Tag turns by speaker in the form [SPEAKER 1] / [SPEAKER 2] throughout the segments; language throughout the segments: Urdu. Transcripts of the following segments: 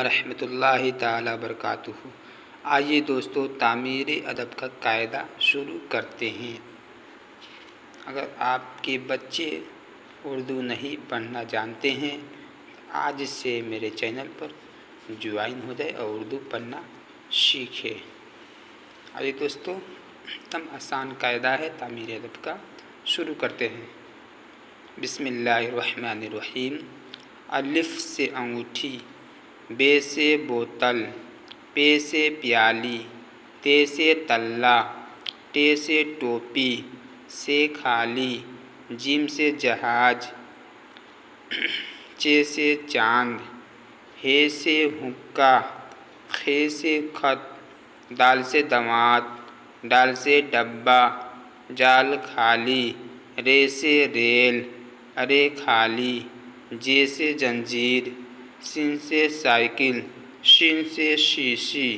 [SPEAKER 1] رحمۃ اللہ تعالی وبرکاتہ۔ آئیے دوستو تعمیر ادب کا قاعدہ شروع کرتے ہیں۔ اگر آپ کے بچے اردو نہیں پڑھنا جانتے ہیں آج سے میرے چینل پر جوائن ہو جائے اور اردو پڑھنا سیکھے۔ آئیے دوستو ہم آسان قاعدہ ہے تعمیر ادب کا شروع کرتے ہیں۔ بسم اللہ الرحمن الرحیم۔ الف سے انگوٹھی، بے سے بوتل، پے سے پیالی، تے سے تلا، ٹے سے ٹوپی، سے کھالی، جیم سے جہاز، چے سے چاند، ہے سے حقہ، خے سے خط، دال سے دماد، ڈال سے ڈبہ، جال خالی، رے سے ریل، ارے خالی، جے سے جنجیر، سین سے سائیکل، شین سے شیشی،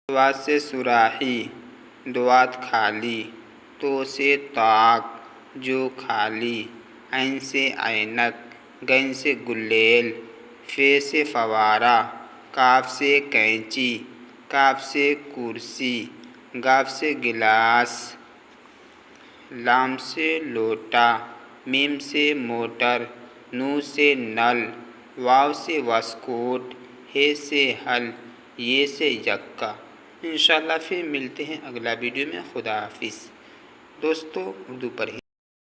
[SPEAKER 1] دوات سے سراحی، دوات خالی، تو سے طاق، جو خالی، عین سے عینک، غین سے گلیل، فے سے فوارہ، کاف سے کینچی، کاف سے کرسی، گاف سے گلاس، لام سے لوٹا، میم سے موٹر، نون سے نل، واو سے واسکوٹ، ہے سے حل، یہ سے یکا۔ انشاءاللہ پھر ملتے ہیں اگلا ویڈیو میں۔ خدا حافظ دوستو، اردو پڑھیں۔